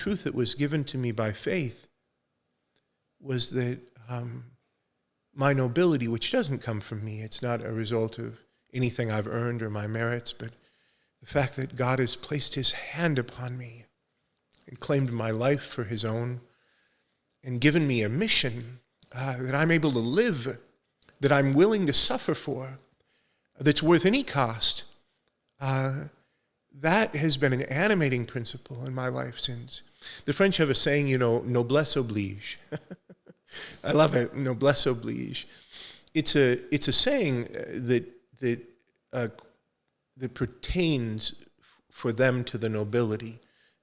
truth that was given to me by faith was that my nobility, which doesn't come from me, it's not a result of anything I've earned or my merits, but the fact that God has placed his hand upon me and claimed my life for his own and given me a mission that I'm able to live, that I'm willing to suffer for, that's worth any cost. That has been an animating principle in my life since. The French have a saying, noblesse oblige. I love it, noblesse oblige. It's a saying that pertains for them to the nobility.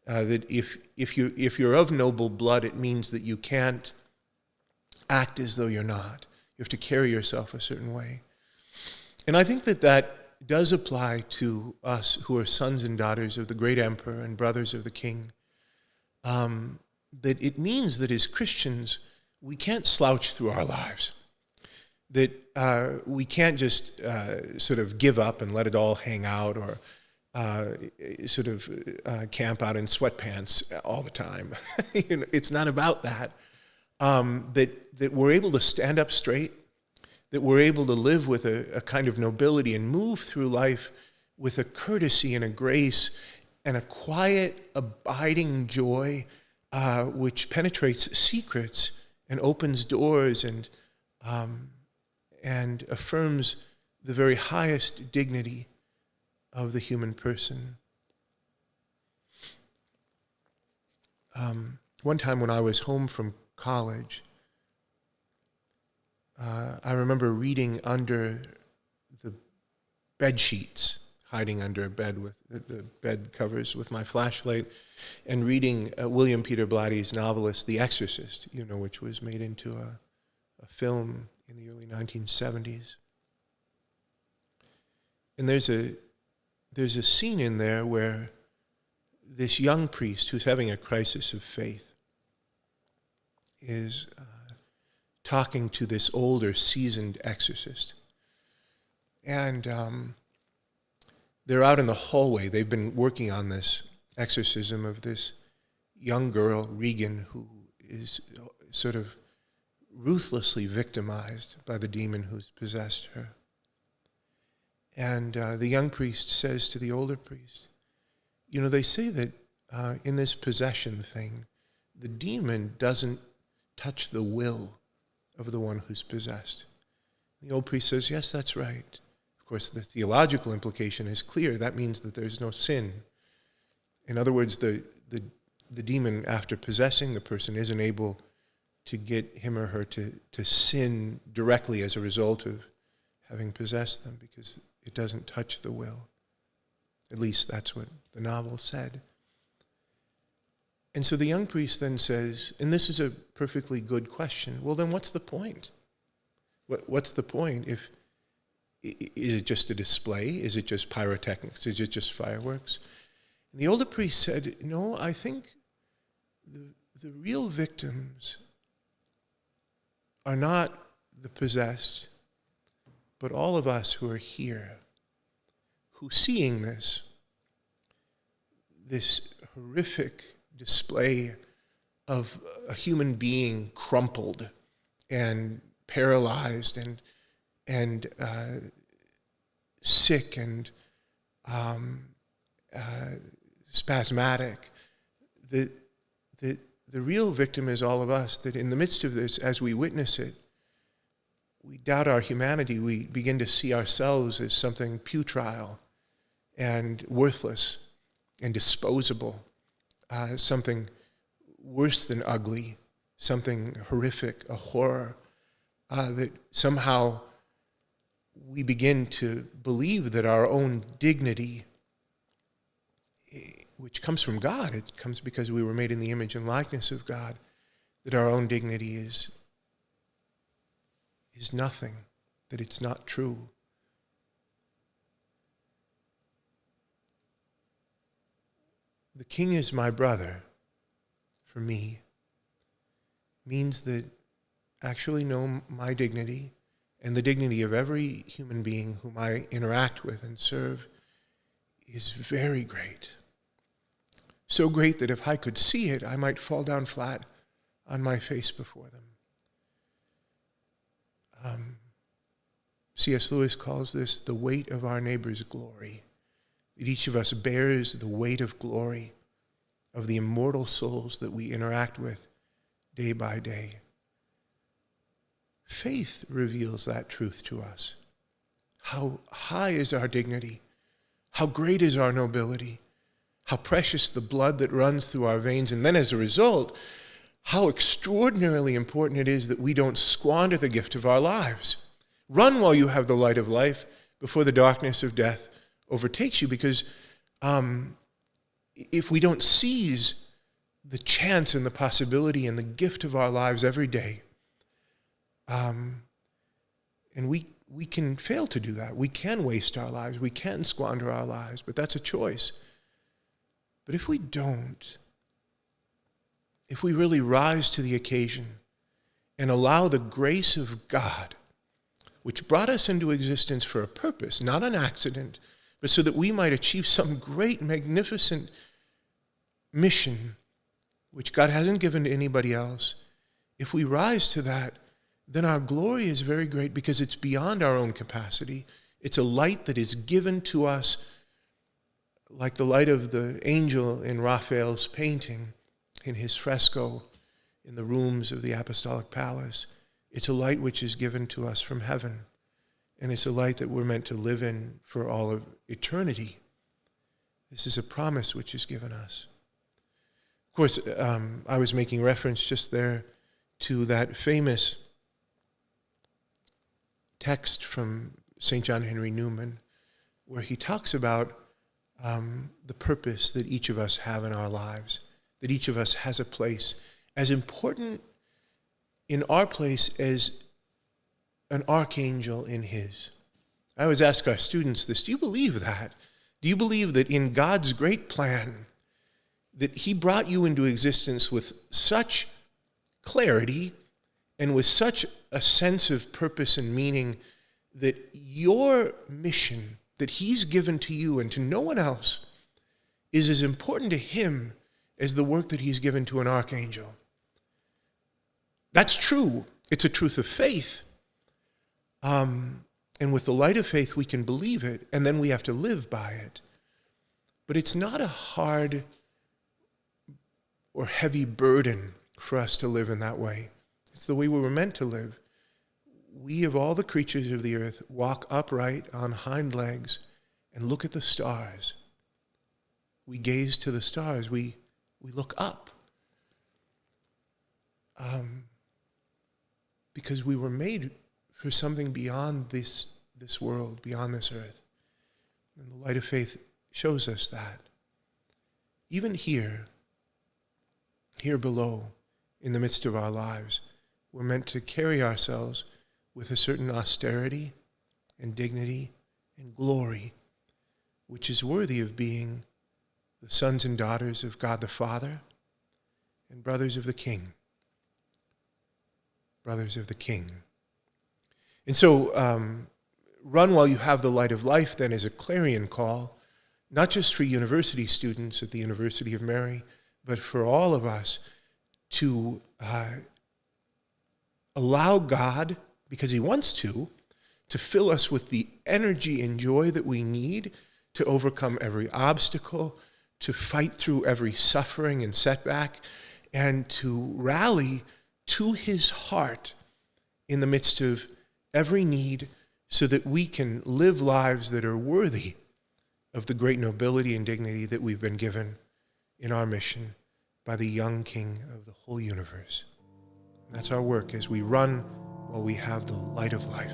That if you're of noble blood, it means that you can't act as though you're not. You have to carry yourself a certain way. And I think that does apply to us who are sons and daughters of the great emperor and brothers of the king. That it means that as Christians, we can't slouch through our lives. That we can't just sort of give up and let it all hang out, or camp out in sweatpants all the time. It's not about that. That we're able to stand up straight, that we're able to live with a kind of nobility and move through life with a courtesy and a grace and a quiet, abiding joy which penetrates secrets and opens doors and affirms the very highest dignity of the human person. One time when I was home from college, I remember reading under the bed sheets, hiding under a bed with the bed covers with my flashlight, and reading William Peter Blatty's novelist, The Exorcist, which was made into a film in the early 1970s. And there's a scene in there where this young priest who's having a crisis of faith is talking to this older, seasoned exorcist. And they're out in the hallway. They've been working on this exorcism of this young girl, Regan, who is sort of ruthlessly victimized by the demon who's possessed her. And the young priest says to the older priest, they say that in this possession thing, the demon doesn't touch the will of the one who's possessed. The old priest says, yes, that's right. Of course, the theological implication is clear. That means that there's no sin. In other words, the demon, after possessing the person, isn't able to get him or her to sin directly as a result of having possessed them, because it doesn't touch the will. At least that's what the novel said. And so the young priest then says, and this is a perfectly good question, well, then what's the point? What's the point? Is it just a display? Is it just pyrotechnics? Is it just fireworks? And the older priest said, no, I think the real victims are not the possessed, but all of us who are here, who seeing this horrific display of a human being crumpled and paralyzed and sick and spasmodic, that the real victim is all of us, that in the midst of this, as we witness it, we doubt our humanity. We begin to see ourselves as something puerile and worthless and disposable, something worse than ugly, something horrific, a horror, that somehow we begin to believe that our own dignity, which comes from God, it comes because we were made in the image and likeness of God, that our own dignity is nothing, that it's not true. The king is my brother, for me, means that actually know my dignity and the dignity of every human being whom I interact with and serve is very great. so great that if I could see it, I might fall down flat on my face before them. C.S. Lewis calls this the weight of our neighbor's glory. That each of us bears the weight of glory of the immortal souls that we interact with day by day. Faith reveals that truth to us. How high is our dignity? How great is our nobility? How precious the blood that runs through our veins, and then as a result, how extraordinarily important it is that we don't squander the gift of our lives. Run while you have the light of life before the darkness of death overtakes you, because if we don't seize the chance and the possibility and the gift of our lives every day, and we can fail to do that. We can waste our lives. We can squander our lives, but that's a choice. But if we don't, if we really rise to the occasion and allow the grace of God, which brought us into existence for a purpose, not an accident, but so that we might achieve some great, magnificent mission, which God hasn't given to anybody else, if we rise to that, then our glory is very great because it's beyond our own capacity. It's a light that is given to us like the light of the angel in Raphael's painting, in his fresco, in the rooms of the Apostolic Palace. It's a light which is given to us from heaven, and it's a light that we're meant to live in for all of eternity. This is a promise which is given us. Of course, I was making reference just there to that famous text from St. John Henry Newman, where he talks about the purpose that each of us have in our lives, that each of us has a place as important in our place as an archangel in his. I always ask our students this: do you believe that? Do you believe that in God's great plan, that he brought you into existence with such clarity and with such a sense of purpose and meaning that your mission that he's given to you and to no one else is as important to him as the work that he's given to an archangel? That's true. It's a truth of faith. And with the light of faith, we can believe it, and then we have to live by it. But it's not a hard or heavy burden for us to live in that way. It's the way we were meant to live. We, of all the creatures of the earth, walk upright on hind legs and look at the stars. We gaze to the stars. We look up. Because we were made for something beyond this world, beyond this earth. And the light of faith shows us that. Even here below, in the midst of our lives, we're meant to carry ourselves with a certain austerity and dignity and glory, which is worthy of being the sons and daughters of God the Father and brothers of the King. Brothers of the King. And so, run while you have the light of life, then, is a clarion call, not just for university students at the University of Mary, but for all of us to allow God, because he wants to fill us with the energy and joy that we need to overcome every obstacle, to fight through every suffering and setback, and to rally to his heart in the midst of every need, so that we can live lives that are worthy of the great nobility and dignity that we've been given in our mission by the young King of the whole universe. And that's our work as we run while we have the light of life.